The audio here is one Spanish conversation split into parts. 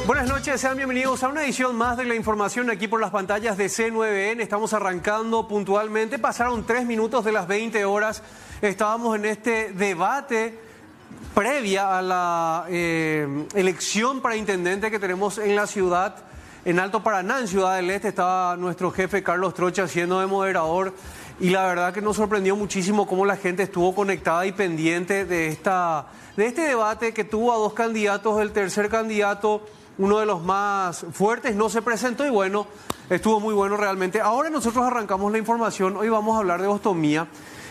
Buenas noches, sean bienvenidos a una edición más de la información aquí por las pantallas de C9N. Estamos arrancando puntualmente, pasaron 3 minutos de las 20 horas. Estábamos en este debate previa a la elección para intendente que tenemos en la ciudad, en Alto Paraná, en Ciudad del Este. Estaba nuestro jefe Carlos Trocha haciendo de moderador y la verdad que nos sorprendió muchísimo cómo la gente estuvo conectada y pendiente de este debate que tuvo a 2 candidatos. El tercer candidato, uno de los más fuertes, no se presentó y bueno, estuvo muy bueno realmente. Ahora nosotros arrancamos la información. Hoy vamos a hablar de ostomía,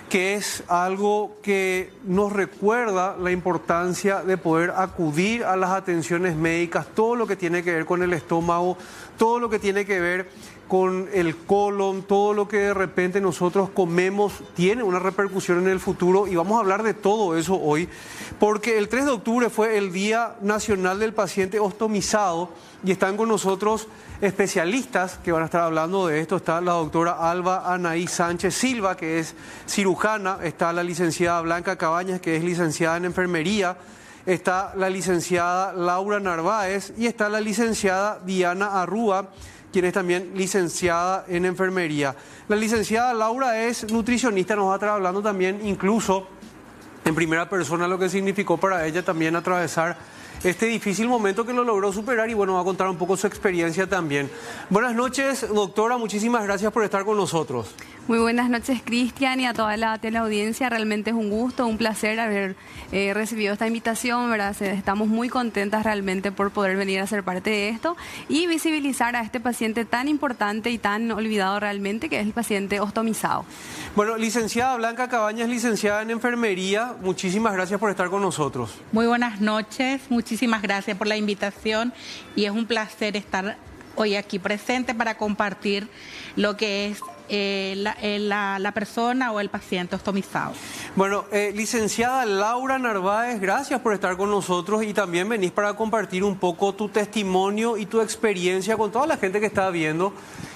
que es algo que nos recuerda la importancia de poder acudir a las atenciones médicas, todo lo que tiene que ver con el estómago, todo lo que tiene que ver con el colon, todo lo que de repente nosotros comemos tiene una repercusión en el futuro y vamos a hablar de todo eso hoy, porque el 3 de octubre fue el Día Nacional del Paciente Ostomizado y están con nosotros especialistas que van a estar hablando de esto. Está la doctora Alba Anaí Sánchez Silva, que es cirujana, está la licenciada Blanca Cabañas, que es licenciada en enfermería, está la licenciada Laura Narváez y está la licenciada Diana Arrúa, quien es también licenciada en enfermería. La licenciada Laura es nutricionista, nos va a estar hablando también incluso en primera persona lo que significó para ella también atravesar este difícil momento que lo logró superar y bueno, va a contar un poco su experiencia también. Buenas noches, doctora, muchísimas gracias por estar con nosotros. Muy buenas noches, Cristian, y a toda la teleaudiencia. Realmente es un gusto, un placer haber recibido esta invitación, ¿verdad? Estamos muy contentas realmente por poder venir a ser parte de esto y visibilizar a este paciente tan importante y tan olvidado realmente, que es el paciente ostomizado. Bueno, licenciada Blanca Cabañas, licenciada en enfermería, muchísimas gracias por estar con nosotros. Muy buenas noches, muchísimas gracias por la invitación y es un placer estar hoy aquí presente para compartir lo que es la persona o el paciente ostomizado. Bueno, licenciada Laura Narváez, gracias por estar con nosotros y también venís para compartir un poco tu testimonio y tu experiencia con toda la gente que está viendo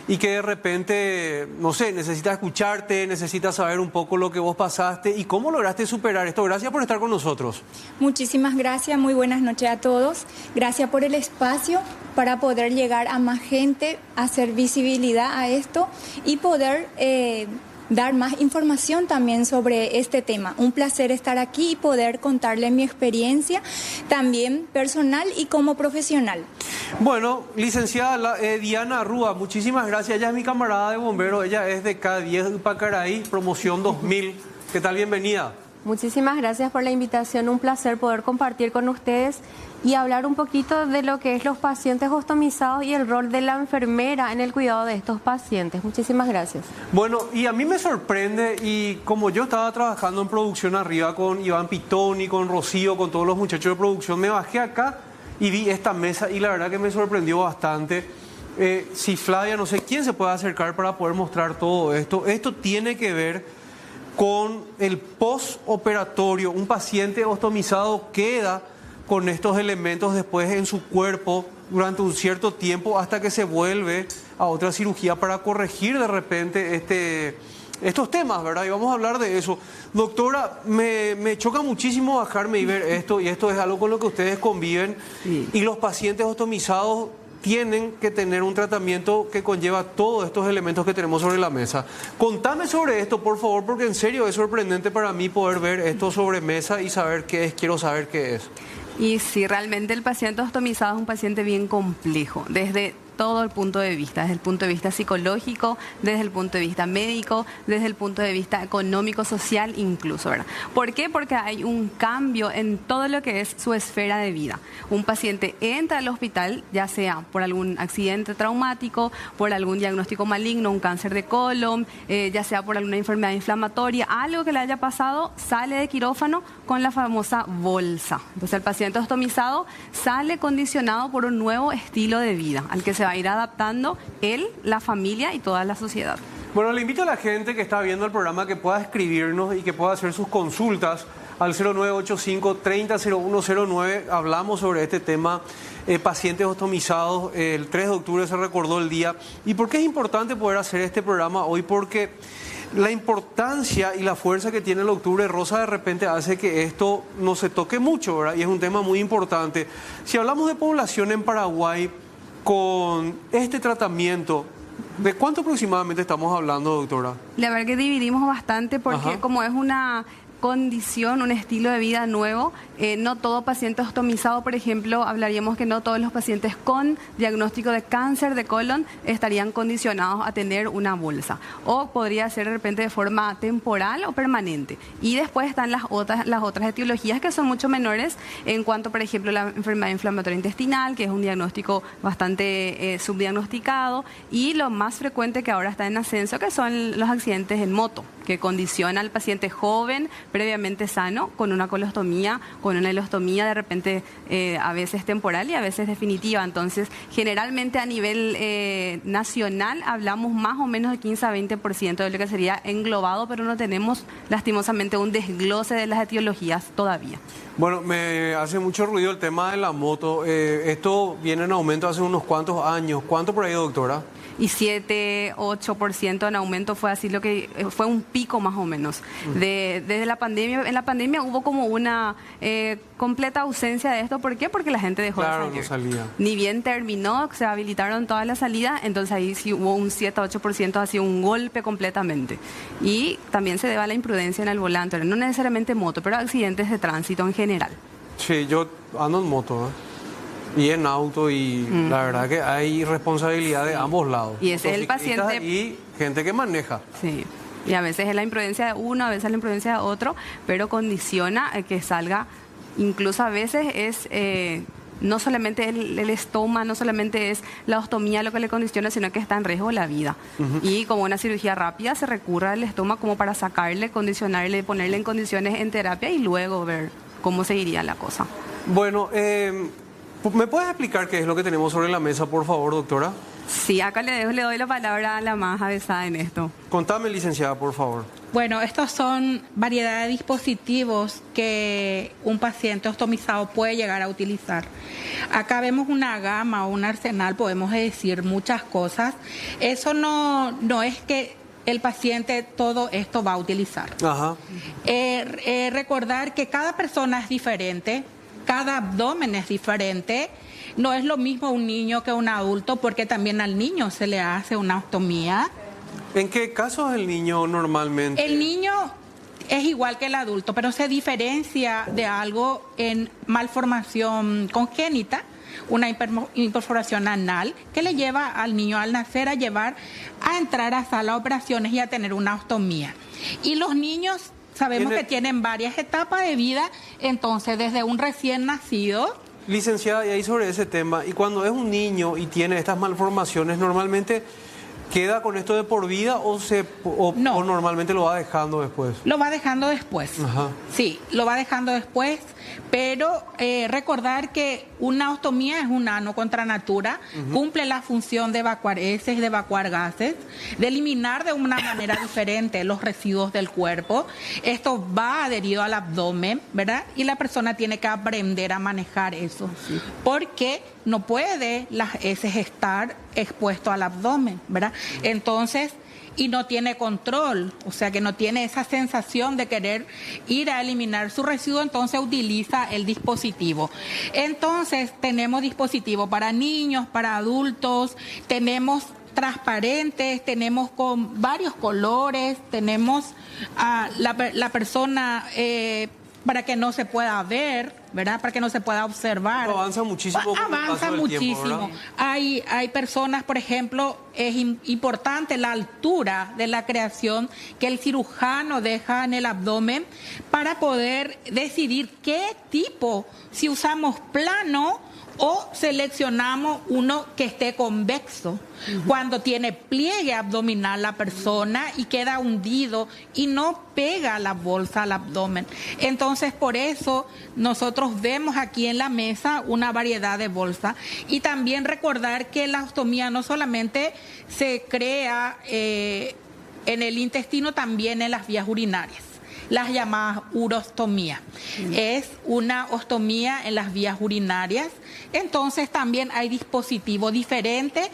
y que de repente, no sé, necesita escucharte, necesita saber un poco lo que vos pasaste y cómo lograste superar esto. Gracias por estar con nosotros. Muchísimas gracias, muy buenas noches a todos. Gracias por el espacio para poder llegar a más gente, hacer visibilidad a esto y poder dar más información también sobre este tema. Un placer estar aquí y poder contarle mi experiencia también personal y como profesional. Bueno, licenciada Diana Arrúa, muchísimas gracias. Ella es mi camarada de bombero, ella es de K10 Upacaraí, promoción 2000. ¿Qué tal? Bienvenida. Muchísimas gracias por la invitación, un placer poder compartir con ustedes y hablar un poquito de lo que es los pacientes ostomizados y el rol de la enfermera en el cuidado de estos pacientes. Muchísimas gracias. Bueno, y a mí me sorprende, y como yo estaba trabajando en producción arriba con Iván Pitón y con Rocío, con todos los muchachos de producción, me bajé acá y vi esta mesa y la verdad que me sorprendió bastante. Si Flavia, no sé quién se puede acercar para poder mostrar todo esto. Esto tiene que ver con el postoperatorio. Un paciente ostomizado queda con estos elementos después en su cuerpo durante un cierto tiempo hasta que se vuelve a otra cirugía para corregir de repente estos temas, ¿verdad? Y vamos a hablar de eso. Doctora, me choca muchísimo bajarme y ver esto, y esto es algo con lo que ustedes conviven, sí. Y los pacientes ostomizados tienen que tener un tratamiento que conlleva todos estos elementos que tenemos sobre la mesa. Contame sobre esto, por favor, porque en serio es sorprendente para mí poder ver esto sobre mesa y saber qué es, quiero saber qué es. Y sí, realmente el paciente ostomizado es un paciente bien complejo, desde todo el punto de vista, desde el punto de vista psicológico, desde el punto de vista médico, desde el punto de vista económico, social incluso, ¿verdad? ¿Por qué? Porque hay un cambio en todo lo que es su esfera de vida. Un paciente entra al hospital, ya sea por algún accidente traumático, por algún diagnóstico maligno, un cáncer de colon, ya sea por alguna enfermedad inflamatoria, algo que le haya pasado, sale de quirófano con la famosa bolsa. Entonces el paciente ostomizado sale condicionado por un nuevo estilo de vida, al que se va a ir adaptando él, la familia y toda la sociedad. Bueno, le invito a la gente que está viendo el programa que pueda escribirnos y que pueda hacer sus consultas al 0985-300109. Hablamos sobre este tema, pacientes ostomizados. El 3 de octubre se recordó el día. ¿Y por qué es importante poder hacer este programa hoy? Porque la importancia y la fuerza que tiene el octubre rosa de repente hace que esto no se toque mucho, ¿verdad? Y es un tema muy importante. Si hablamos de población en Paraguay con este tratamiento, ¿de cuánto aproximadamente estamos hablando, doctora? La verdad que dividimos bastante porque Ajá. como es una condición, un estilo de vida nuevo, no todo paciente ostomizado, por ejemplo, hablaríamos que no todos los pacientes con diagnóstico de cáncer de colon estarían condicionados a tener una bolsa, o podría ser de repente de forma temporal o permanente. Y después están las otras etiologías que son mucho menores en cuanto, por ejemplo, la enfermedad inflamatoria intestinal, que es un diagnóstico bastante subdiagnosticado, y lo más frecuente que ahora está en ascenso, que son los accidentes en moto, que condiciona al paciente joven, previamente sano, con una colostomía, con una hilostomía de repente a veces temporal y a veces definitiva. Entonces, generalmente a nivel nacional hablamos más o menos de 15 a 20% de lo que sería englobado, pero no tenemos lastimosamente un desglose de las etiologías todavía. Bueno, me hace mucho ruido el tema de la moto. Esto viene en aumento hace unos cuantos años. ¿Cuánto por ahí, doctora? Y 7-8% en aumento fue así, lo que fue un pico más o menos. Desde la pandemia, en la pandemia hubo como una completa ausencia de esto. ¿Por qué? Porque la gente dejó Claro, de no salir. salía. Ni bien terminó, se habilitaron todas las salidas, entonces ahí sí hubo un 7-8%, ha sido un golpe completamente. Y también se debe a la imprudencia en el volante, no necesariamente moto, pero accidentes de tránsito en general. Sí, yo ando en moto, ¿eh? Y en auto, y la verdad que hay responsabilidad de ambos lados. Y ese es el Motociclistas paciente- y gente que maneja. Sí, y a veces es la imprudencia de uno, a veces es la imprudencia de otro, pero condiciona que salga, incluso a veces es no solamente el estómago, no solamente es la ostomía lo que le condiciona, sino que está en riesgo la vida. Y como una cirugía rápida se recurre al estómago como para sacarle, condicionarle, ponerle en condiciones en terapia y luego ver cómo seguiría la cosa. Bueno, ¿me puedes explicar qué es lo que tenemos sobre la mesa, por favor, doctora? Sí, acá le doy la palabra a la más avesada en esto. Contame, licenciada, por favor. Bueno, estos son variedad de dispositivos que un paciente ostomizado puede llegar a utilizar. Acá vemos una gama o un arsenal, podemos decir muchas cosas. Eso no es que el paciente todo esto va a utilizar. Ajá. Recordar que cada persona es diferente, cada abdomen es diferente. No es lo mismo un niño que un adulto, porque también al niño se le hace una ostomía. ¿En qué casos el niño normalmente? El niño es igual que el adulto, pero se diferencia de algo en malformación congénita, una imperforación anal, que le lleva al niño al nacer a entrar a sala de operaciones y a tener una ostomía. Y los niños sabemos que tienen varias etapas de vida, entonces desde un recién nacido. Licenciada, y ahí sobre ese tema, y cuando es un niño y tiene estas malformaciones, ¿normalmente queda con esto de por vida o No. o normalmente lo va dejando después? Lo va dejando después. Ajá. Sí, lo va dejando después, pero recordar que una ostomía es un ano contra natura, cumple la función de evacuar heces, de evacuar gases, de eliminar de una manera diferente los residuos del cuerpo. Esto va adherido al abdomen, ¿verdad? Y la persona tiene que aprender a manejar eso, porque no puede las heces estar expuesto al abdomen, ¿verdad? Entonces, y no tiene control, o sea que no tiene esa sensación de querer ir a eliminar su residuo, entonces utiliza el dispositivo. Entonces tenemos dispositivos para niños, para adultos, tenemos transparentes, tenemos con varios colores, tenemos a la persona para que no se pueda ver, ¿verdad? Para que no se pueda observar. Avanza muchísimo con el paso Avanza del muchísimo. tiempo, ¿verdad? Hay personas, por ejemplo, es importante la altura de la creación que el cirujano deja en el abdomen para poder decidir qué tipo, si usamos plano o seleccionamos uno que esté convexo. Cuando tiene pliegue abdominal la persona y queda hundido y no pega la bolsa al abdomen. Entonces, por eso nosotros vemos aquí en la mesa una variedad de bolsas. Y también recordar que la ostomía no solamente se crea en el intestino, también en las vías urinarias. Las llamadas urostomía. Es una ostomía en las vías urinarias. Entonces también hay dispositivos diferentes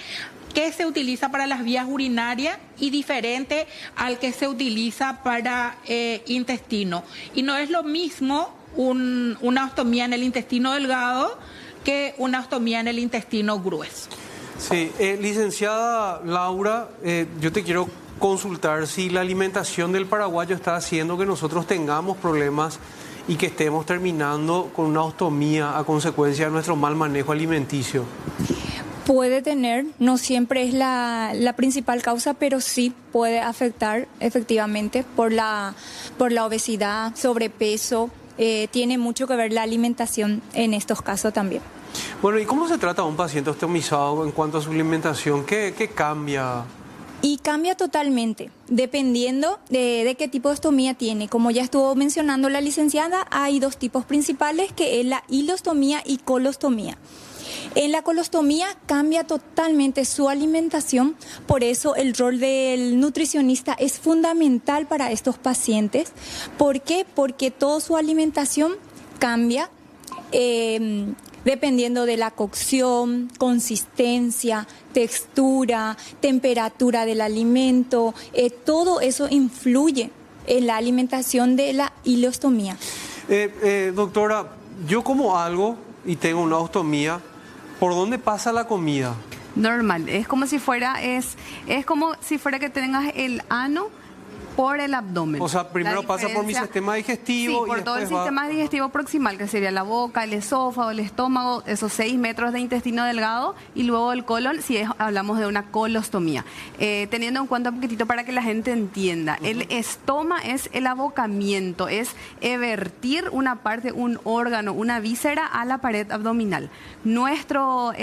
que se utiliza para las vías urinarias y diferente al que se utiliza para intestino. Y no es lo mismo una ostomía en el intestino delgado que una ostomía en el intestino grueso. Sí, licenciada Laura, yo te quiero consultar si la alimentación del paraguayo está haciendo que nosotros tengamos problemas y que estemos terminando con una ostomía a consecuencia de nuestro mal manejo alimenticio. Puede tener, no siempre es la principal causa, pero sí puede afectar efectivamente por la obesidad, sobrepeso. Tiene mucho que ver la alimentación en estos casos también. Bueno, ¿y cómo se trata a un paciente ostomizado en cuanto a su alimentación? ¿Qué cambia? Y cambia totalmente, dependiendo de qué tipo de ostomía tiene. Como ya estuvo mencionando la licenciada, hay dos tipos principales, que es la hilostomía y colostomía. En la colostomía cambia totalmente su alimentación, por eso el rol del nutricionista es fundamental para estos pacientes. ¿Por qué? Porque toda su alimentación cambia dependiendo de la cocción, consistencia, textura, temperatura del alimento. Todo eso influye en la alimentación de la hilostomía. Doctora, yo como algo y tengo una ostomía, ¿por dónde pasa la comida? Normal, es como si fuera que tengas el ano por el abdomen. O sea, primero pasa por mi sistema digestivo. Sí, por todo el sistema digestivo proximal, que sería la boca, el esófago, el estómago, esos 6 metros de intestino delgado, y luego el colon, si hablamos de una colostomía. Teniendo en cuenta un poquitito para que la gente entienda, el estoma es el abocamiento, es vertir una parte, un órgano, una víscera a la pared abdominal. Nuestro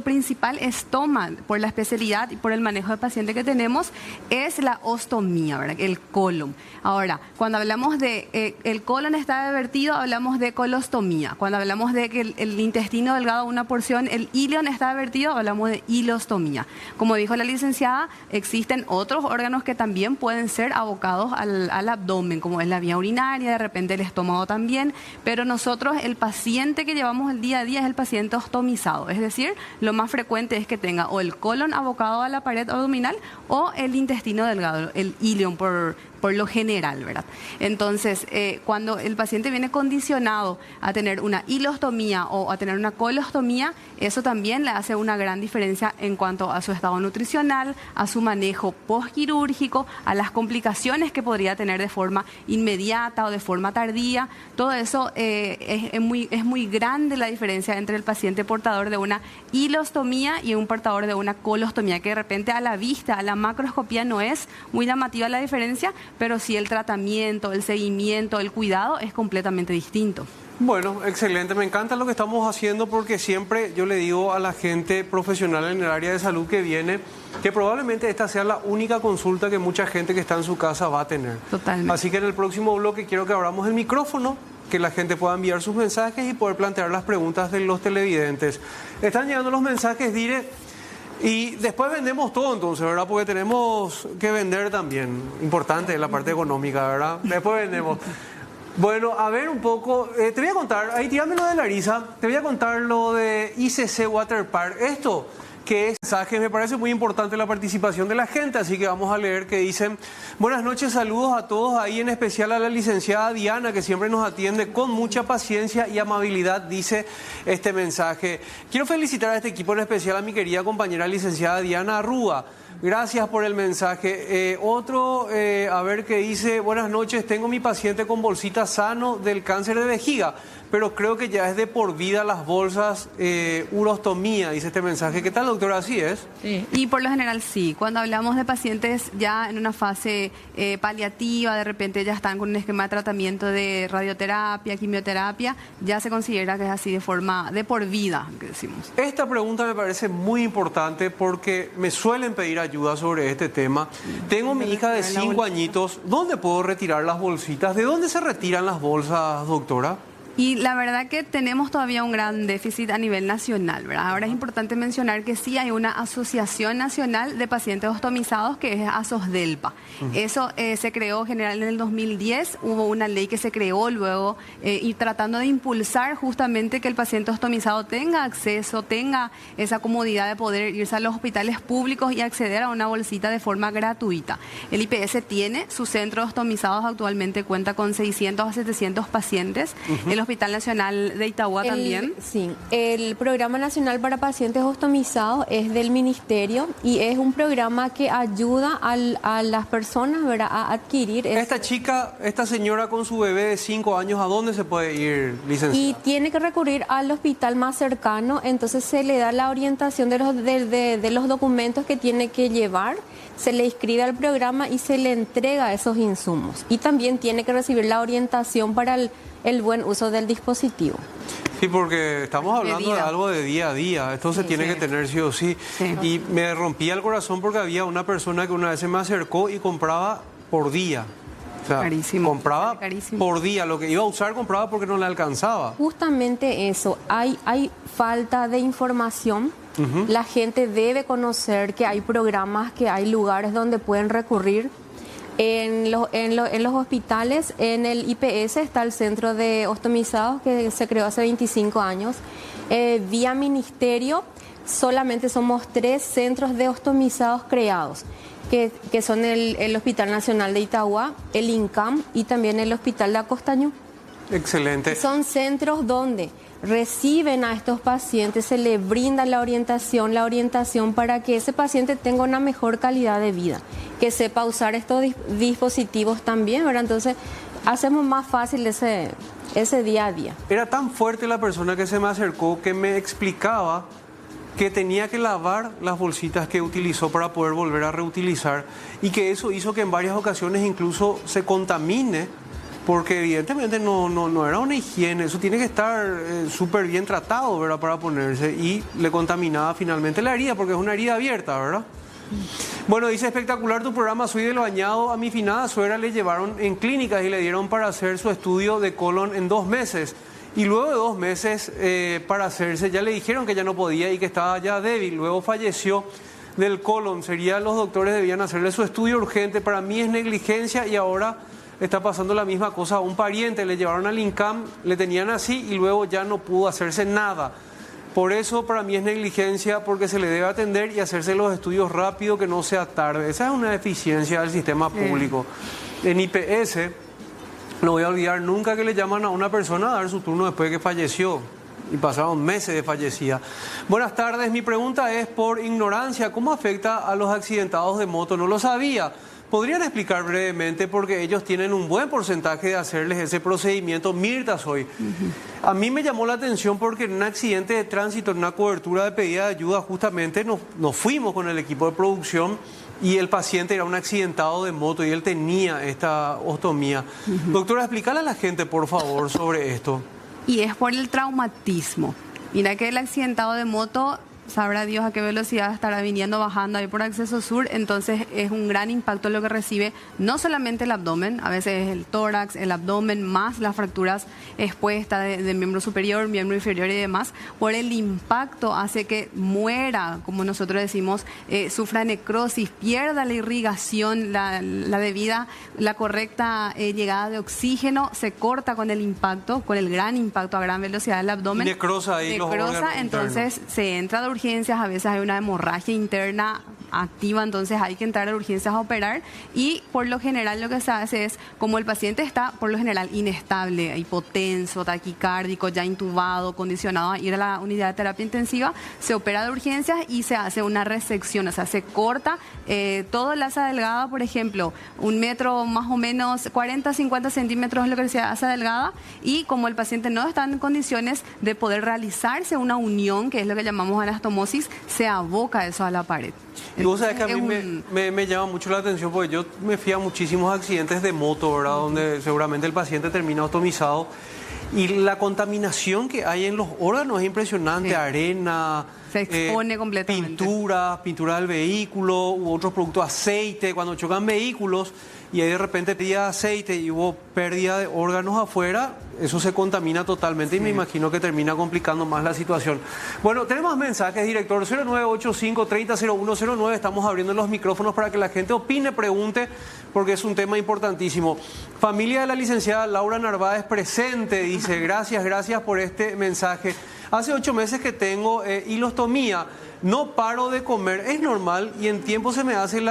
principal estoma, por la especialidad y por el manejo del paciente que tenemos, es la ostomía, ¿verdad? El colon. Ahora, cuando hablamos de el colon está vertido, hablamos de colostomía. Cuando hablamos de que el intestino delgado, una porción, el ilion está vertido, hablamos de hilostomía. Como dijo la licenciada, existen otros órganos que también pueden ser abocados al abdomen, como es la vía urinaria, de repente el estómago también, pero nosotros, el paciente que llevamos el día a día es el paciente ostomizado, es decir, lo más frecuente es que tenga o el colon abocado a la pared abdominal o el intestino delgado, el ilion por lo general, ¿verdad? Entonces, cuando el paciente viene condicionado a tener una hilostomía o a tener una colostomía, eso también le hace una gran diferencia en cuanto a su estado nutricional, a su manejo postquirúrgico, a las complicaciones que podría tener de forma inmediata o de forma tardía. Todo eso es muy grande la diferencia entre el paciente portador de una hilostomía y un portador de una colostomía, que de repente a la vista, a la macroscopía, no es muy llamativa la diferencia, pero sí el tratamiento, el seguimiento, el cuidado es completamente distinto. Bueno, excelente. Me encanta lo que estamos haciendo, porque siempre yo le digo a la gente profesional en el área de salud que viene que probablemente esta sea la única consulta que mucha gente que está en su casa va a tener. Totalmente. Así que en el próximo bloque quiero que abramos el micrófono, que la gente pueda enviar sus mensajes y poder plantear las preguntas de los televidentes. Están llegando los mensajes, Dire. Y después vendemos todo entonces, ¿verdad? Porque tenemos que vender también. Importante la parte económica, ¿verdad? Después vendemos. Bueno, a ver un poco, te voy a contar, ahí tirame lo de Larisa, te voy a contar lo de ICC Water Park. Esto, que es mensaje, me parece muy importante la participación de la gente, así que vamos a leer que dicen: buenas noches, saludos a todos, ahí en especial a la licenciada Diana, que siempre nos atiende con mucha paciencia y amabilidad, dice este mensaje. Quiero felicitar a este equipo, en especial a mi querida compañera licenciada Diana Arrúa. Gracias por el mensaje. A ver qué dice: buenas noches, tengo mi paciente con bolsita sano del cáncer de vejiga, pero creo que ya es de por vida las bolsas urostomía, dice este mensaje. ¿Qué tal, doctora? ¿Así es? Sí. Y por lo general sí. Cuando hablamos de pacientes ya en una fase paliativa, de repente ya están con un esquema de tratamiento de radioterapia, quimioterapia, ya se considera que es así de forma de por vida, que decimos. Esta pregunta me parece muy importante porque me suelen pedir ayuda sobre este tema. Tengo mi hija de 5 añitos. ¿Dónde puedo retirar las bolsitas? ¿De dónde se retiran las bolsas, doctora? Y la verdad que tenemos todavía un gran déficit a nivel nacional, ¿verdad? Ahora es importante mencionar que sí hay una Asociación Nacional de Pacientes Ostomizados que es ASOSDELPA. Eso se creó general en el 2010, hubo una ley que se creó luego y tratando de impulsar justamente que el paciente ostomizado tenga acceso, tenga esa comodidad de poder irse a los hospitales públicos y acceder a una bolsita de forma gratuita. El IPS tiene su centro de ostomizados, actualmente cuenta con 600 a 700 pacientes. El Hospital Nacional de Itagua también. Sí, el Programa Nacional para Pacientes Ostomizados es del Ministerio y es un programa que ayuda a las personas, ¿verdad?, a adquirir. Esta señora con su bebé de 5 años, ¿a dónde se puede ir, licenciada? Y tiene que recurrir al hospital más cercano, entonces se le da la orientación de los documentos que tiene que llevar, se le inscribe al programa y se le entrega esos insumos. Y también tiene que recibir la orientación para el buen uso del dispositivo. Sí, porque estamos hablando de algo de día a día, esto se tiene que tener sí o sí. Y me rompía el corazón porque había una persona que una vez se me acercó y compraba por día. O sea, carísimo. Compraba por día, lo que iba a usar compraba porque no le alcanzaba. Justamente eso, hay falta de información. La gente debe conocer que hay programas, que hay lugares donde pueden recurrir. En los hospitales, en el IPS está el Centro de Ostomizados que se creó hace 25 años. Vía Ministerio solamente somos 3 centros de ostomizados creados, que son el Hospital Nacional de Itagua, el INCAM y también el Hospital de Acostañú. Excelente. Son centros donde reciben a estos pacientes, se les brinda la orientación para que ese paciente tenga una mejor calidad de vida, que sepa usar estos dispositivos también, ¿verdad? Entonces, hacemos más fácil ese día a día. Era tan fuerte la persona que se me acercó que me explicaba que tenía que lavar las bolsitas que utilizó para poder volver a reutilizar y que eso hizo que en varias ocasiones incluso se contamine, porque evidentemente no era una higiene, eso tiene que estar súper bien tratado, ¿verdad?, para ponerse, y le contaminaba finalmente la herida, porque es una herida abierta, ¿verdad? Bueno, dice: espectacular tu programa, soy del Bañado, a mi finada suegra le llevaron en clínicas y le dieron para hacer su estudio de colon en 2 meses. Y luego de 2 meses para hacerse, ya le dijeron que ya no podía y que estaba ya débil. Luego falleció del colon. Los doctores debían hacerle su estudio urgente. Para mí es negligencia y ahora está pasando la misma cosa a un pariente. Le llevaron al INCAM, le tenían así y luego ya no pudo hacerse nada. Por eso para mí es negligencia, porque se le debe atender y hacerse los estudios rápido, que no sea tarde. Esa es una deficiencia del sistema público. En IPS... no voy a olvidar nunca que le llaman a una persona a dar su turno después de que falleció y pasaron meses de fallecida. Buenas tardes, mi pregunta es por ignorancia: ¿cómo afecta a los accidentados de moto? No lo sabía. ¿Podrían explicar brevemente? Porque ellos tienen un buen porcentaje de hacerles ese procedimiento. Mirta soy. A mí me llamó la atención porque en un accidente de tránsito, en una cobertura de pedida de ayuda, justamente nos fuimos con el equipo de producción y el paciente era un accidentado de moto y él tenía esta ostomía. Doctora, explícale a la gente, por favor, sobre esto. Y es por el traumatismo. Mira que el accidentado de moto, sabrá Dios a qué velocidad estará viniendo, bajando ahí por Acceso Sur, entonces es un gran impacto lo que recibe, no solamente el abdomen, a veces es el tórax, el abdomen, más las fracturas expuestas de miembro superior, miembro inferior y demás. Por el impacto hace que muera, como nosotros decimos, sufra necrosis, pierda la irrigación, la debida, la correcta llegada de oxígeno, se corta con el impacto, con el gran impacto a gran velocidad del abdomen. Necrosa ahí los órganos entonces internos. Se entra de urgencias, a veces hay una hemorragia interna activa, entonces hay que entrar a urgencias a operar, y por lo general lo que se hace es, como el paciente está por lo general inestable, hipotenso, taquicárdico, ya intubado, condicionado a ir a la unidad de terapia intensiva, se opera de urgencias y se hace una resección, o sea, se corta todo el asa delgada, por ejemplo, 1 metro más o menos, 40-50 centímetros es lo que decía asa delgada, y como el paciente no está en condiciones de poder realizarse una unión, que es lo que llamamos anastomosis, se aboca eso a la pared. Y vos sabés que a mí me llama mucho la atención, porque yo me fui a muchísimos accidentes de moto, ¿verdad? Donde seguramente el paciente termina ostomizado. Y la contaminación que hay en los órganos es impresionante, Sí. arena, Se expone completamente. pintura del vehículo u otros productos, aceite, cuando chocan vehículos y ahí de repente pedía aceite y hubo pérdida de órganos afuera, eso se contamina totalmente y me imagino que termina complicando más la situación. Bueno, tenemos mensajes, director, 0985-300109, estamos abriendo los micrófonos para que la gente opine, pregunte, porque es un tema importantísimo. Familia de la licenciada Laura Narváez presente, dice, gracias por este mensaje. Hace 8 meses que tengo hilostomía, no paro de comer, es normal y en tiempo se me hace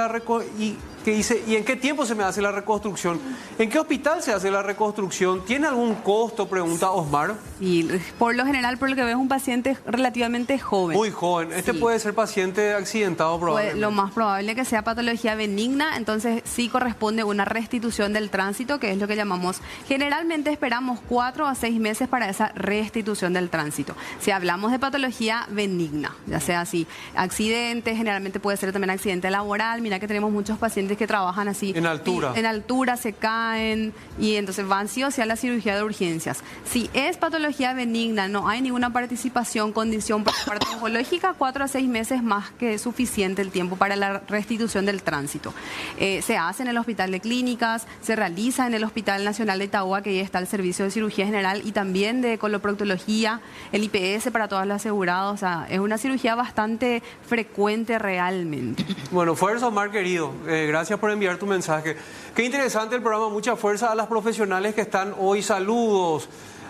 ¿y en qué tiempo se me hace la reconstrucción? ¿En qué hospital se hace la reconstrucción? ¿Tiene algún costo? Pregunta Osmar. Y por lo general, por lo que veo, es un paciente relativamente joven. Muy joven. Este Sí. puede ser paciente accidentado probablemente. Lo más probable que sea patología benigna, entonces sí corresponde una restitución del tránsito, que es lo que llamamos. Generalmente esperamos 4 a 6 meses para esa restitución del tránsito. Si hablamos de patología benigna, ya sea así, accidente, generalmente puede ser también accidente laboral. Mira que tenemos muchos pacientes que trabajan así. En altura. En altura se caen y entonces van sí o sí a la cirugía de urgencias. Si es patología benigna, no hay ninguna participación, condición parte oncológica, 4 a 6 meses más que suficiente el tiempo para la restitución del tránsito. Se hace en el Hospital de Clínicas, se realiza en el Hospital Nacional de Itagua, que ahí está el servicio de cirugía general y también de coloproctología, el IPS para todos los asegurados. O sea, es una cirugía bastante frecuente realmente. Bueno, fuerza, Omar, querido. Gracias por enviar tu mensaje. Qué interesante el programa. Mucha fuerza a las profesionales que están hoy. Saludos.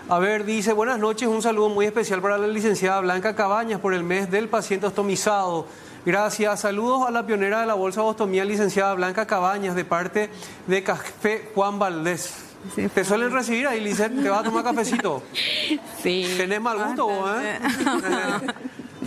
A ver, dice, buenas noches. Un saludo muy especial para la licenciada Blanca Cabañas por el mes del paciente ostomizado. Gracias. Saludos a la pionera de la bolsa de ostomía, licenciada Blanca Cabañas, de parte de Café Juan Valdés. Sí. ¿Te suelen recibir ahí, Lizeth? ¿Te vas a tomar cafecito? Sí. ¿Tenés mal gusto vos,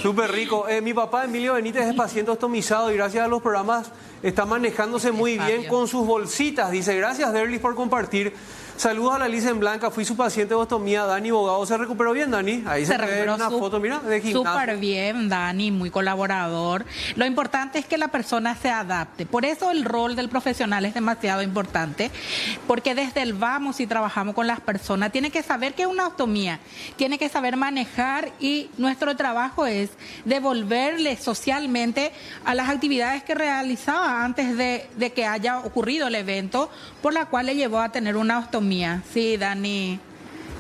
Súper rico. Mi papá, Emilio Benítez, es paciente ostomizado y gracias a los programas está manejándose muy bien con sus bolsitas. Dice, gracias, Derlis, por compartir. Saludos a la Lice en Blanca, fui su paciente de ostomía, Dani Bogado. ¿Se recuperó bien, Dani? Ahí se ve en una foto, mira, de gimnasio. Súper bien, Dani, muy colaborador. Lo importante es que la persona se adapte. Por eso el rol del profesional es demasiado importante, porque desde el vamos y trabajamos con las personas, tiene que saber qué es una ostomía, tiene que saber manejar y nuestro trabajo es devolverle socialmente a las actividades que realizaba antes de que haya ocurrido el evento por la cual le llevó a tener una ostomía. Sí, Dani.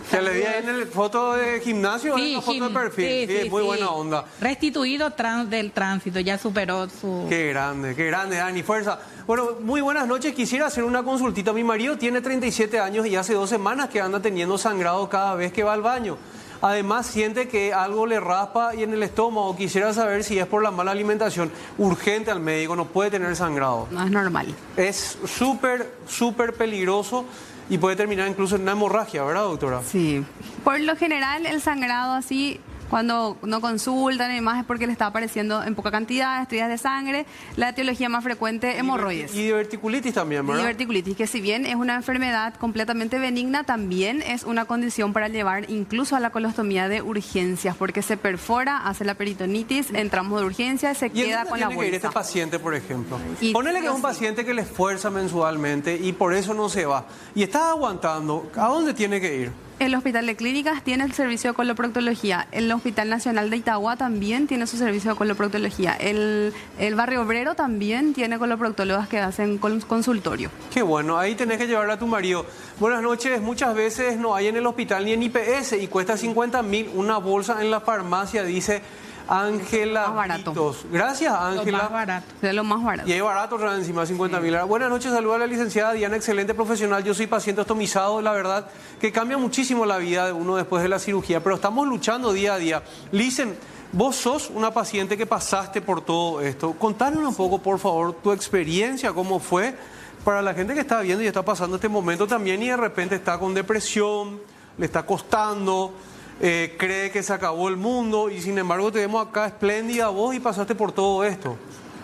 Se le vi ahí en el foto de gimnasio, Sí, en la foto de perfil. Sí, muy buena onda. Restituido del tránsito, ya superó su... Qué grande, Dani, fuerza. Bueno, muy buenas noches. Quisiera hacer una consultita. Mi marido tiene 37 años y hace 2 semanas que anda teniendo sangrado cada vez que va al baño. Además, siente que algo le raspa y en el estómago. Quisiera saber si es por la mala alimentación. Urgente al médico, no puede tener sangrado. No es normal. Es súper peligroso y puede terminar incluso en una hemorragia, ¿verdad, doctora? Sí. Por lo general, el sangrado así, cuando no consultan y demás, es porque le está apareciendo en poca cantidad, estrías de sangre. La etiología más frecuente, hemorroides. Y diverticulitis también, ¿verdad? Diverticulitis, que si bien es una enfermedad completamente benigna, también es una condición para llevar incluso a la colostomía de urgencias, porque se perfora, hace la peritonitis, entramos de urgencia y se ¿Y queda en con dónde la tiene que ir este bolsa. paciente, por ejemplo? Y Ponele que es un sí. paciente que le esfuerza mensualmente y por eso no se va. Y está aguantando. ¿A dónde tiene que ir? El Hospital de Clínicas tiene el servicio de coloproctología. El Hospital Nacional de Itagua también tiene su servicio de coloproctología. El Barrio Obrero también tiene coloproctólogas que hacen consultorio. Qué bueno, ahí tenés que llevarle a tu marido. Buenas noches, muchas veces no hay en el hospital ni en IPS y cuesta 50.000 una bolsa en la farmacia, dice Ángela. Más barato. Britos. Gracias, Ángela. Lo más barato. Es lo más barato. Y hay barato, encima 50.000. Buenas noches, saludos a la licenciada Diana, excelente profesional. Yo soy paciente ostomizado, la verdad que cambia muchísimo la vida de uno después de la cirugía, pero estamos luchando día a día. Licen, vos sos una paciente que pasaste por todo esto. Contanos un poco, por favor, tu experiencia, cómo fue para la gente que está viendo y está pasando este momento también y de repente está con depresión, le está costando. Cree que se acabó el mundo y sin embargo te vemos acá espléndida vos y pasaste por todo esto.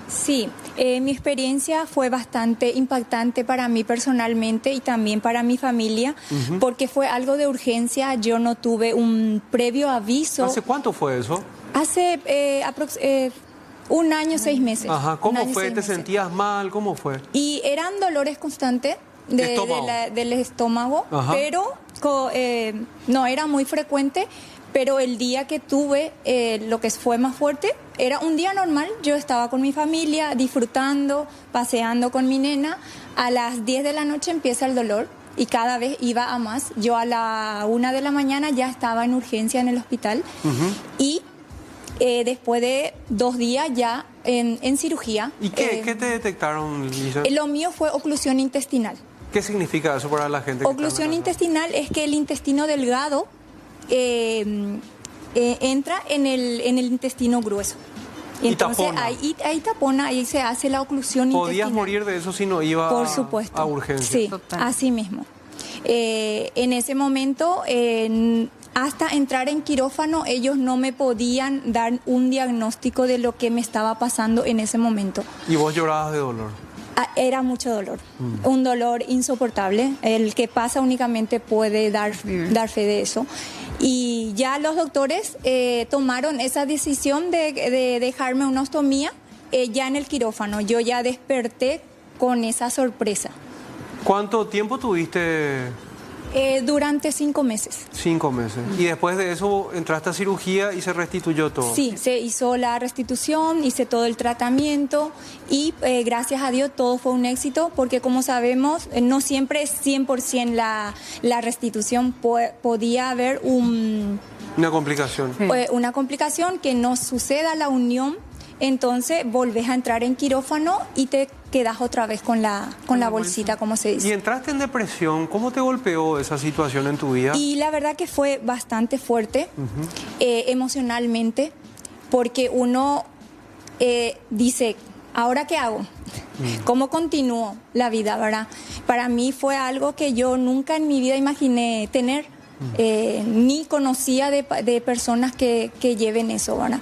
Sí, mi experiencia fue bastante impactante para mí personalmente y también para mi familia, porque fue algo de urgencia. Yo no tuve un previo aviso. ¿Hace cuánto fue eso? Hace 1 año, 6 meses. Ajá, Un ¿cómo año, fue? 6 ¿Te meses. sentías mal? ¿Cómo fue? Y eran dolores constantes, del estómago, Ajá. pero no era muy frecuente. Pero el día que tuve lo que fue más fuerte era un día normal. Yo estaba con mi familia, disfrutando, paseando con mi nena. A las 10 de la noche empieza el dolor y cada vez iba a más. Yo a la 1 de la mañana ya estaba en urgencia en el hospital. Y después de 2 días ya en cirugía. ¿Y qué te detectaron, Lisa? Lo mío fue oclusión intestinal. ¿Qué significa eso para la gente? Oclusión intestinal es que el intestino delgado entra en el intestino grueso. Y Entonces tapona. ahí tapona, ahí se hace la oclusión ¿Podías intestinal. morir de eso si no iba Por supuesto. a urgencia? Sí, Total. así mismo. En ese momento, hasta entrar en quirófano, ellos no me podían dar un diagnóstico de lo que me estaba pasando en ese momento. ¿Y vos llorabas de dolor? Era mucho dolor, un dolor insoportable. El que pasa únicamente puede dar fe de eso. Y ya los doctores tomaron esa decisión de dejarme una ostomía ya en el quirófano. Yo ya desperté con esa sorpresa. ¿Cuánto tiempo tuviste? Durante 5 meses. 5 meses. Y después de eso entraste a cirugía y se restituyó todo. Sí, se hizo la restitución, hice todo el tratamiento y gracias a Dios todo fue un éxito porque como sabemos no siempre es 100% la restitución, podía haber Una complicación. una complicación que no suceda la unión, entonces volvés a entrar en quirófano y te quedas otra vez con la bolsita, como se dice. Y entraste en depresión. ¿Cómo te golpeó esa situación en tu vida? Y la verdad que fue bastante fuerte emocionalmente, porque uno dice, ¿ahora qué hago? ¿Cómo continúo la vida, verdad? Para mí fue algo que yo nunca en mi vida imaginé tener, ni conocía de personas que lleven eso, ¿verdad?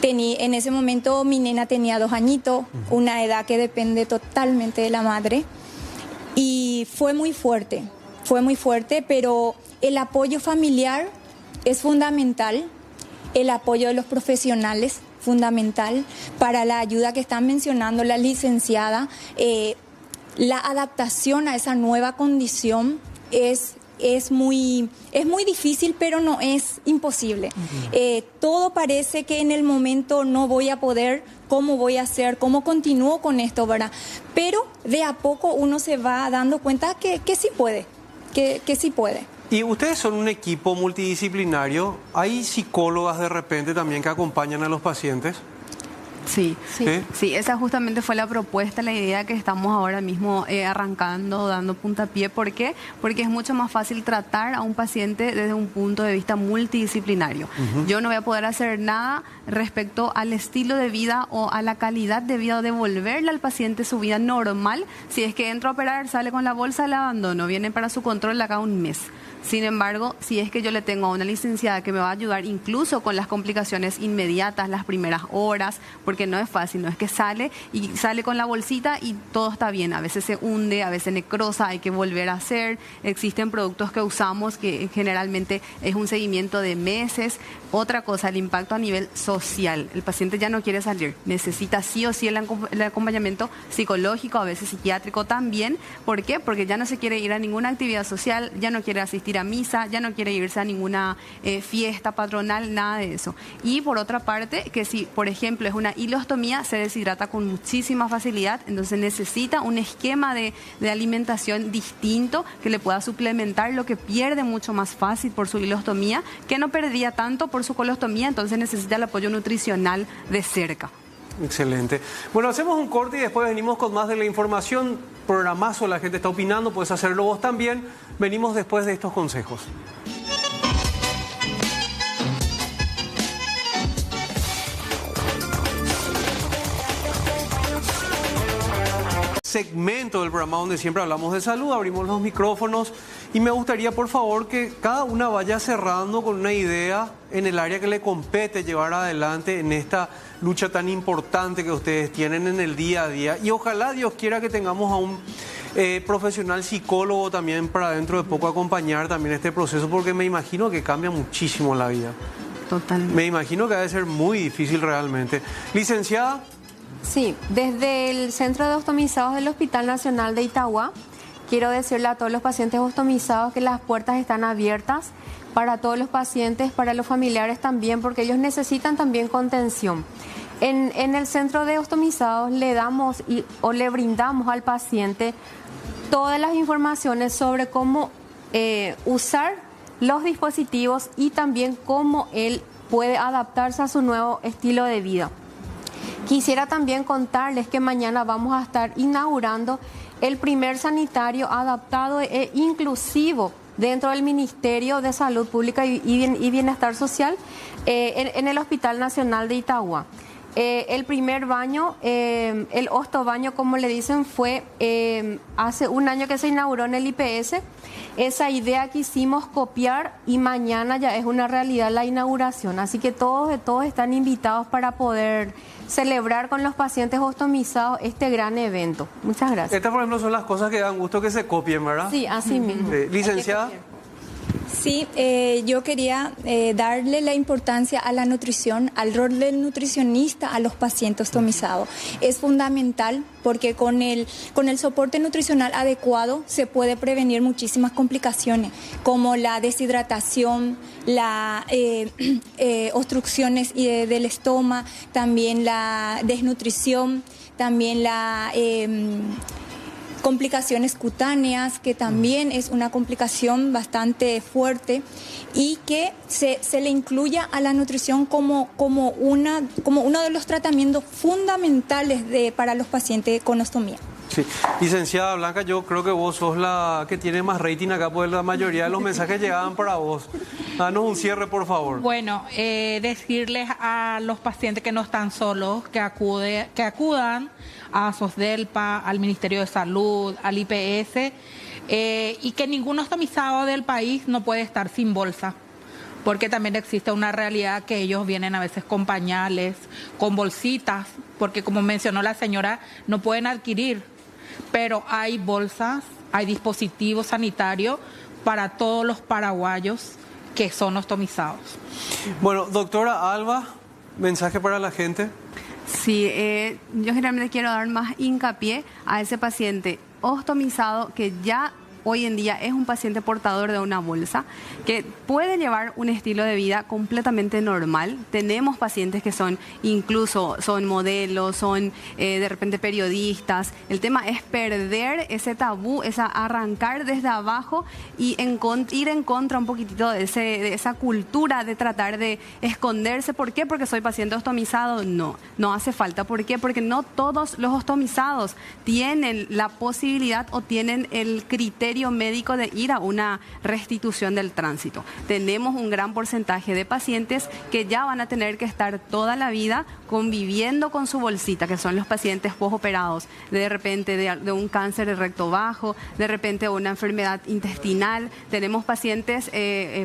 En ese momento mi nena tenía 2 añitos, una edad que depende totalmente de la madre, y fue muy fuerte, pero el apoyo familiar es fundamental, el apoyo de los profesionales fundamental para la ayuda que están mencionando la licenciada. La adaptación a esa nueva condición es muy difícil, pero no es imposible. Todo parece que en el momento no voy a poder, ¿cómo voy a hacer? ¿Cómo continúo con esto, verdad? Pero de a poco uno se va dando cuenta que sí puede, que sí puede. Y ustedes son un equipo multidisciplinario. ¿Hay psicólogas de repente también que acompañan a los pacientes? Sí, ¿Sí? sí, esa justamente fue la propuesta, la idea que estamos ahora mismo arrancando, dando puntapié. ¿Por qué? Porque es mucho más fácil tratar a un paciente desde un punto de vista multidisciplinario. Yo no voy a poder hacer nada respecto al estilo de vida o a la calidad de vida o devolverle al paciente su vida normal. Si es que entra a operar, sale con la bolsa, la abandono, viene para su control acá un mes. Sin embargo, si es que yo le tengo a una licenciada que me va a ayudar incluso con las complicaciones inmediatas, las primeras horas, porque no es fácil, no es que sale con la bolsita y todo está bien. A veces se hunde, a veces necrosa, hay que volver a hacer. Existen productos que usamos que generalmente es un seguimiento de meses. Otra cosa, el impacto a nivel social. El paciente ya no quiere salir, necesita sí o sí el acompañamiento psicológico, a veces psiquiátrico también. ¿Por qué? Porque ya no se quiere ir a ninguna actividad social, ya no quiere asistir a misa, ya no quiere irse a ninguna fiesta patronal, nada de eso. Y por otra parte, que si por ejemplo es una hilostomía, se deshidrata con muchísima facilidad, entonces necesita un esquema de alimentación distinto que le pueda suplementar lo que pierde mucho más fácil por su hilostomía, que no perdía tanto por su colostomía, entonces necesita el apoyo nutricional de cerca. Excelente. Bueno, hacemos un corte y después venimos con más de la información. Programazo, la gente está opinando, puedes hacerlo vos también. Venimos después de estos consejos. Segmento del programa donde siempre hablamos de salud, abrimos los micrófonos y me gustaría por favor que cada una vaya cerrando con una idea en el área que le compete llevar adelante en esta lucha tan importante que ustedes tienen en el día a día, y ojalá Dios quiera que tengamos a un profesional psicólogo también para dentro de poco acompañar también este proceso, porque me imagino que cambia muchísimo la vida. Totalmente. Me imagino que debe ser muy difícil realmente. Licenciada. Sí, desde el Centro de Ostomizados del Hospital Nacional de Itagua quiero decirle a todos los pacientes ostomizados que las puertas están abiertas para todos los pacientes, para los familiares también, porque ellos necesitan también contención. En el centro de ostomizados le damos o le brindamos al paciente todas las informaciones sobre cómo usar los dispositivos y también cómo él puede adaptarse a su nuevo estilo de vida. Quisiera también contarles que mañana vamos a estar inaugurando el primer sanitario adaptado e inclusivo dentro del Ministerio de Salud Pública y Bienestar Social en el Hospital Nacional de Itagua. El primer baño, el ostobaño, como le dicen, fue hace un año que se inauguró en el IPS. Esa idea quisimos copiar y mañana ya es una realidad la inauguración. Así que todos están invitados para poder celebrar con los pacientes ostomizados este gran evento. Muchas gracias. Estas, por ejemplo, son las cosas que dan gusto que se copien, ¿verdad? Sí, así mismo. Licenciada. Sí, yo quería darle la importancia a la nutrición, al rol del nutricionista a los pacientes ostomizados. Es fundamental porque con el soporte nutricional adecuado se puede prevenir muchísimas complicaciones como la deshidratación, la obstrucciones del estómago, también la desnutrición, también la complicaciones cutáneas, que también es una complicación bastante fuerte y que se le incluya a la nutrición como uno de los tratamientos fundamentales para los pacientes con ostomía. Sí. Licenciada Blanca, yo creo que vos sos la que tiene más rating acá, pues la mayoría de los mensajes llegaban para vos. Danos un cierre, por favor. Bueno, decirles a los pacientes que no están solos, que acudan a SOSDELPA, al Ministerio de Salud, al IPS, y que ningún ostomizado del país no puede estar sin bolsa, porque también existe una realidad que ellos vienen a veces con pañales, con bolsitas, porque como mencionó la señora, no pueden adquirir, pero hay bolsas, hay dispositivos sanitarios para todos los paraguayos que son ostomizados. Bueno, doctora Alba, mensaje para la gente. Sí, yo generalmente quiero dar más hincapié a ese paciente ostomizado que ya hoy en día es un paciente portador de una bolsa, que puede llevar un estilo de vida completamente normal. Tenemos pacientes que son modelos, son de repente periodistas. El tema es perder ese tabú, arrancar desde abajo y ir en contra un poquitito de esa cultura de tratar de esconderse. ¿Por qué? Porque soy paciente ostomizado. No hace falta. ¿Por qué? Porque no todos los ostomizados tienen la posibilidad o tienen el criterio médico de ir a una restitución del tránsito. Tenemos un gran porcentaje de pacientes que ya van a tener que estar toda la vida conviviendo con su bolsita, que son los pacientes posoperados, de repente de un cáncer de recto bajo, de repente una enfermedad intestinal. Tenemos pacientes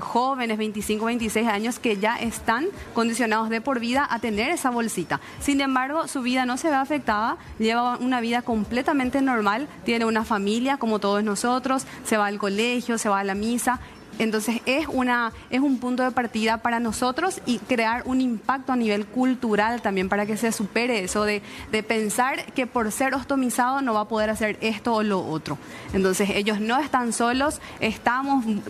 jóvenes, 25, 26 años, que ya están condicionados de por vida a tener esa bolsita. Sin embargo, su vida no se ve afectada, lleva una vida completamente normal, tiene una familia como todos nosotros, se va al colegio, se va a la misa. Entonces es un punto de partida para nosotros y crear un impacto a nivel cultural también para que se supere eso de pensar que por ser ostomizado no va a poder hacer esto o lo otro. Entonces ellos no están solos,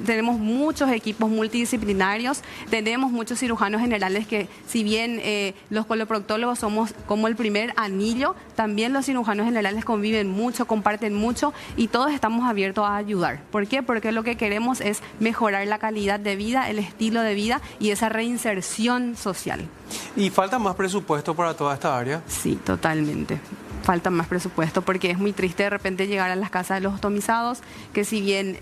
tenemos muchos equipos multidisciplinarios, tenemos muchos cirujanos generales que, si bien los coloproctólogos somos como el primer anillo, también los cirujanos generales conviven mucho, comparten mucho y todos estamos abiertos a ayudar. ¿Por qué? Porque lo que queremos es mejorar la calidad de vida, el estilo de vida y esa reinserción social. ¿Y falta más presupuesto para toda esta área? Sí, totalmente. Falta más presupuesto porque es muy triste de repente llegar a las casas de los ostomizados que, si bien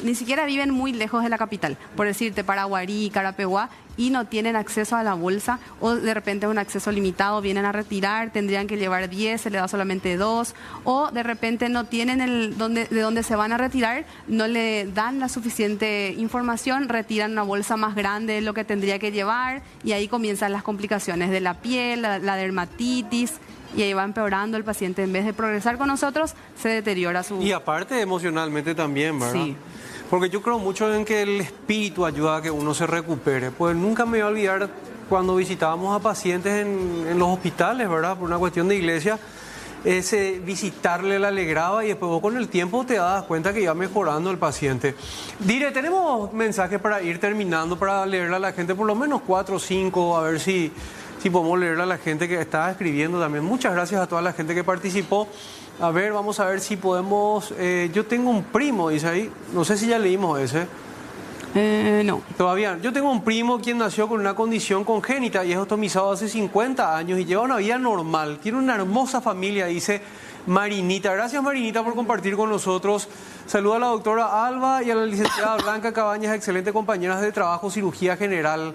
ni siquiera viven muy lejos de la capital, por decirte Paraguarí, Carapeguá, y no tienen acceso a la bolsa o de repente un acceso limitado, vienen a retirar, tendrían que llevar 10, se le da solamente 2, o de repente no tienen de dónde se van a retirar, no le dan la suficiente información, retiran una bolsa más grande de lo que tendría que llevar y ahí comienzan las complicaciones de la piel, la dermatitis. Y ahí va empeorando el paciente, en vez de progresar con nosotros, se deteriora su... Y aparte emocionalmente también, ¿verdad? Sí. Porque yo creo mucho en que el espíritu ayuda a que uno se recupere. Pues nunca me voy a olvidar cuando visitábamos a pacientes en los hospitales, ¿verdad? Por una cuestión de iglesia, ese visitarle le alegraba y después vos con el tiempo te das cuenta que iba mejorando el paciente. Dire, tenemos mensajes para ir terminando, para leerle a la gente, por lo menos 4 o 5, a ver si podemos leerle a la gente que estaba escribiendo también. Muchas gracias a toda la gente que participó. A ver, vamos a ver si podemos... yo tengo un primo, dice ahí, no sé si ya leímos ese. No. Todavía. Yo tengo un primo quien nació con una condición congénita y es ostomizado hace 50 años y lleva una vida normal. Tiene una hermosa familia, dice Marinita. Gracias, Marinita, por compartir con nosotros. Saluda a la doctora Alba y a la licenciada Blanca Cabañas, excelente compañeras de trabajo, cirugía general.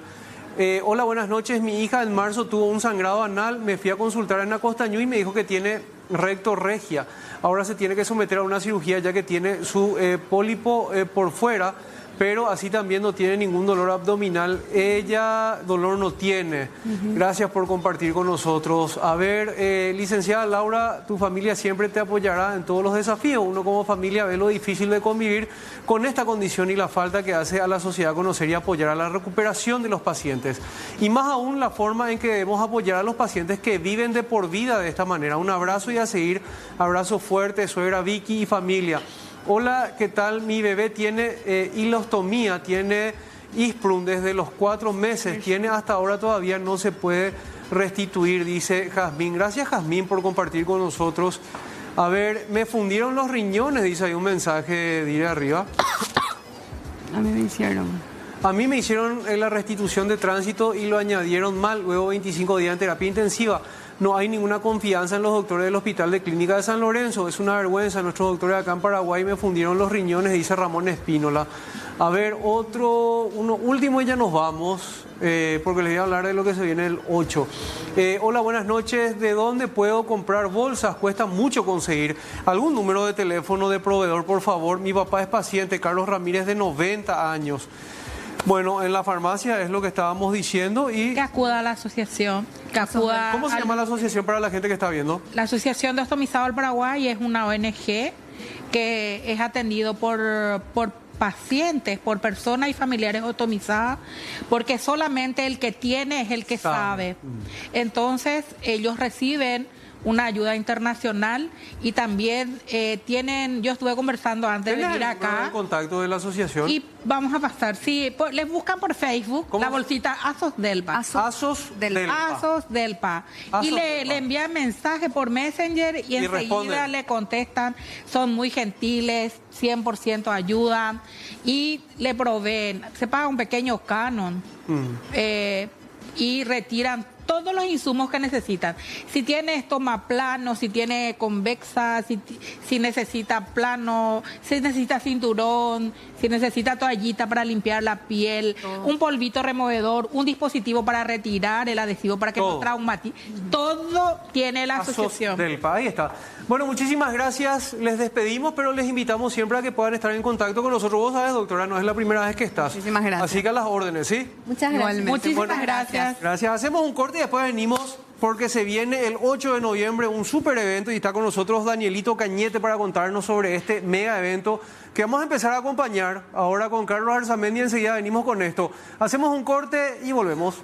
Hola, buenas noches. Mi hija en marzo tuvo un sangrado anal. Me fui a consultar en Acostañú y me dijo que tiene recto regia. Ahora se tiene que someter a una cirugía ya que tiene su pólipo por fuera, pero así también no tiene ningún dolor abdominal. Ella dolor no tiene. Gracias por compartir con nosotros. A ver, licenciada Laura, tu familia siempre te apoyará en todos los desafíos. Uno como familia ve lo difícil de convivir con esta condición y la falta que hace a la sociedad conocer y apoyar a la recuperación de los pacientes. Y más aún la forma en que debemos apoyar a los pacientes que viven de por vida de esta manera. Un abrazo y a seguir. Abrazo fuerte, suegra Vicky y familia. Hola, ¿qué tal? Mi bebé tiene hilostomía, tiene ISPRUM desde los 4 meses, tiene hasta ahora todavía no se puede restituir, dice Jazmín. Gracias, Jazmín, por compartir con nosotros. A ver, me fundieron los riñones, dice ahí un mensaje de arriba. A mí me hicieron. A mí me hicieron la restitución de tránsito y lo añadieron mal, luego 25 días en terapia intensiva. No hay ninguna confianza en los doctores del Hospital de Clínica de San Lorenzo. Es una vergüenza. Nuestros doctores acá en Paraguay me fundieron los riñones, dice Ramón Espínola. A ver, uno último y ya nos vamos, porque les voy a hablar de lo que se viene el 8. Hola, buenas noches. ¿De dónde puedo comprar bolsas? Cuesta mucho conseguir. ¿Algún número de teléfono de proveedor, por favor? Mi papá es paciente, Carlos Ramírez, de 90 años. Bueno, en la farmacia es lo que estábamos diciendo y... Que acuda a la asociación. ¿Cómo se llama la asociación para la gente que está viendo? La Asociación de Ostomizados del Paraguay es una ONG que es atendido por pacientes, por personas y familiares ostomizadas, porque solamente el que tiene es el que sabe. Entonces, ellos reciben una ayuda internacional y también tienen, yo estuve conversando antes de venir acá. El contacto de la asociación. Y vamos a pasar, sí, les buscan por Facebook. ¿Cómo? La bolsita Asos Delpa. Asos Delpa. Asos Delpa. Asos y Delpa. le envían mensaje por Messenger y enseguida responden. le contestan. Son muy gentiles, 100% ayudan y le proveen. Se paga un pequeño canon y retiran todos los insumos que necesitan. Si tiene estomaplano, si tiene convexa, si necesita plano, si necesita cinturón, si necesita toallita para limpiar la piel, un polvito removedor, un dispositivo para retirar el adhesivo para que no traumatice. Todo tiene la asociación. Del país está. Bueno, muchísimas gracias. Les despedimos, pero les invitamos siempre a que puedan estar en contacto con nosotros. Vos sabés, doctora, no es la primera vez que estás. Muchísimas gracias. Así que a las órdenes, ¿sí? Muchas gracias. Igualmente. Muchísimas gracias. Gracias. Hacemos un corte y después venimos porque se viene el 8 de noviembre un super evento y está con nosotros Danielito Cañete para contarnos sobre este mega evento que vamos a empezar a acompañar ahora con Carlos Arzamendi. Enseguida venimos con esto. Hacemos un corte y volvemos.